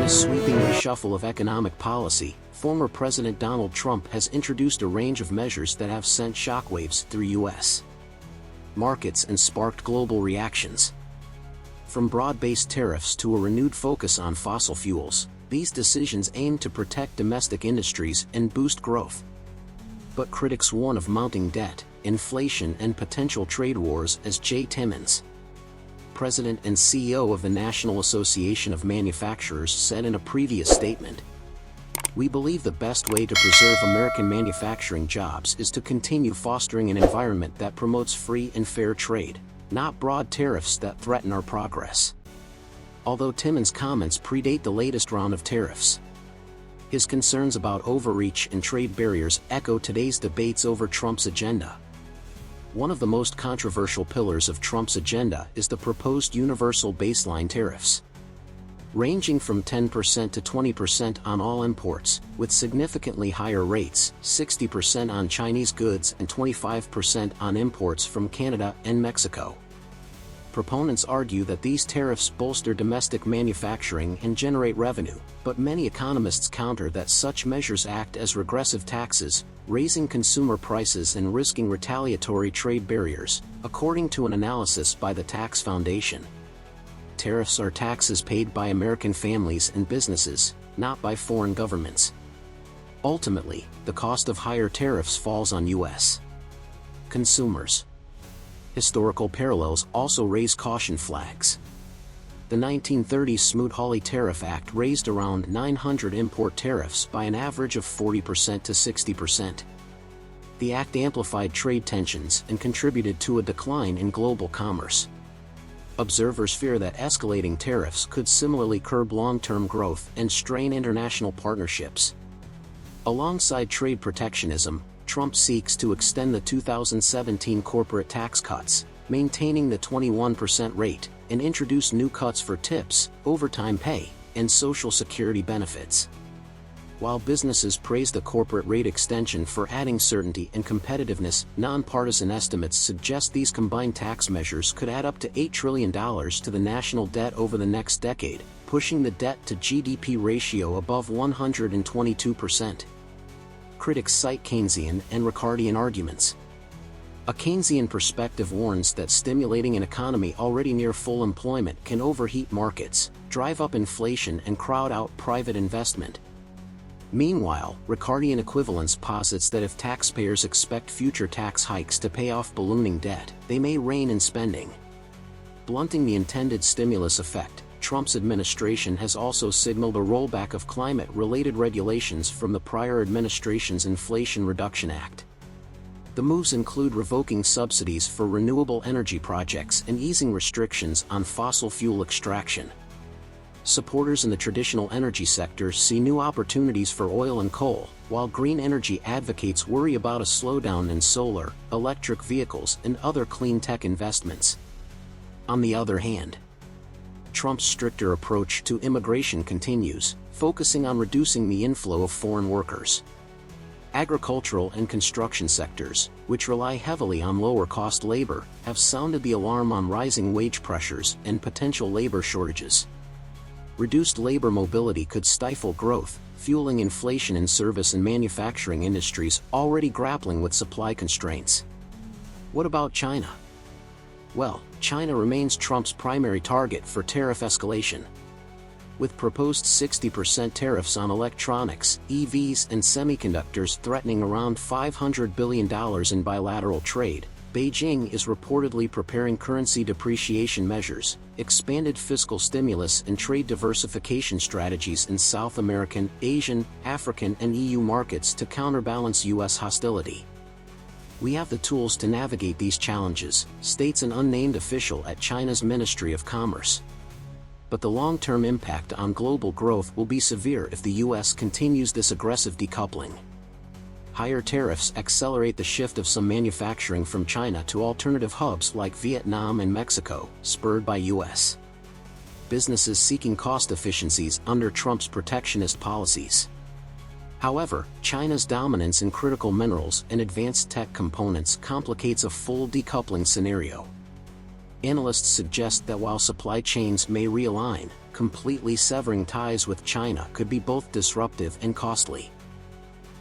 a sweeping reshuffle of economic policy, former President Donald Trump has introduced a range of measures that have sent shockwaves through U.S. markets and sparked global reactions. From broad-based tariffs to a renewed focus on fossil fuels, these decisions aim to protect domestic industries and boost growth. But critics warn of mounting debt, inflation and potential trade wars, as Jay Timmons, President and CEO of the National Association of Manufacturers, said in a previous statement. We believe the best way to preserve American manufacturing jobs is to continue fostering an environment that promotes free and fair trade, not broad tariffs that threaten our progress. Although Timmons' comments predate the latest round of tariffs, his concerns about overreach and trade barriers echo today's debates over Trump's agenda. One of the most controversial pillars of Trump's agenda is the proposed universal baseline tariffs, ranging from 10% to 20% on all imports, with significantly higher rates, 60% on Chinese goods and 25% on imports from Canada and Mexico. Proponents argue that these tariffs bolster domestic manufacturing and generate revenue, but many economists counter that such measures act as regressive taxes, raising consumer prices and risking retaliatory trade barriers, according to an analysis by the Tax Foundation. Tariffs are taxes paid by American families and businesses, not by foreign governments. Ultimately, the cost of higher tariffs falls on U.S. consumers. Historical parallels also raise caution flags. The 1930s Smoot-Hawley Tariff Act raised around 900 import tariffs by an average of 40% to 60%. The act amplified trade tensions and contributed to a decline in global commerce. Observers fear that escalating tariffs could similarly curb long-term growth and strain international partnerships. Alongside trade protectionism, Trump seeks to extend the 2017 corporate tax cuts, maintaining the 21% rate, and introduce new cuts for tips, overtime pay, and Social Security benefits. While businesses praise the corporate rate extension for adding certainty and competitiveness, nonpartisan estimates suggest these combined tax measures could add up to $8 trillion to the national debt over the next decade, pushing the debt-to-GDP ratio above 122%. Critics cite Keynesian and Ricardian arguments. A Keynesian perspective warns that stimulating an economy already near full employment can overheat markets, drive up inflation and crowd out private investment. Meanwhile, Ricardian equivalence posits that if taxpayers expect future tax hikes to pay off ballooning debt, they may rein in spending. Blunting the intended stimulus effect, Trump's administration has also signaled a rollback of climate-related regulations from the prior administration's Inflation Reduction Act. The moves include revoking subsidies for renewable energy projects and easing restrictions on fossil fuel extraction. Supporters in the traditional energy sector see new opportunities for oil and coal, while green energy advocates worry about a slowdown in solar, electric vehicles, and other clean tech investments. On the other hand, Trump's stricter approach to immigration continues, focusing on reducing the inflow of foreign workers. Agricultural and construction sectors, which rely heavily on lower-cost labor, have sounded the alarm on rising wage pressures and potential labor shortages. Reduced labor mobility could stifle growth, fueling inflation in service and manufacturing industries already grappling with supply constraints. What about China? Well, China remains Trump's primary target for tariff escalation. With proposed 60% tariffs on electronics, EVs, and semiconductors threatening around $500 billion in bilateral trade, Beijing is reportedly preparing currency depreciation measures, expanded fiscal stimulus and trade diversification strategies in South American, Asian, African, and EU markets to counterbalance U.S. hostility. We have the tools to navigate these challenges, states an unnamed official at China's Ministry of Commerce. But the long-term impact on global growth will be severe if the U.S. continues this aggressive decoupling. Higher tariffs accelerate the shift of some manufacturing from China to alternative hubs like Vietnam and Mexico, spurred by U.S. businesses seeking cost efficiencies under Trump's protectionist policies. However, China's dominance in critical minerals and advanced tech components complicates a full decoupling scenario. Analysts suggest that while supply chains may realign, completely severing ties with China could be both disruptive and costly.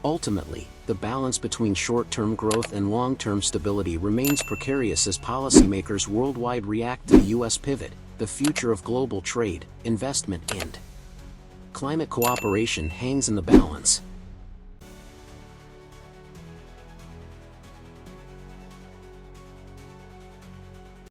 Ultimately, the balance between short-term growth and long-term stability remains precarious as policymakers worldwide react to the U.S. pivot, the future of global trade, investment and climate cooperation hangs in the balance.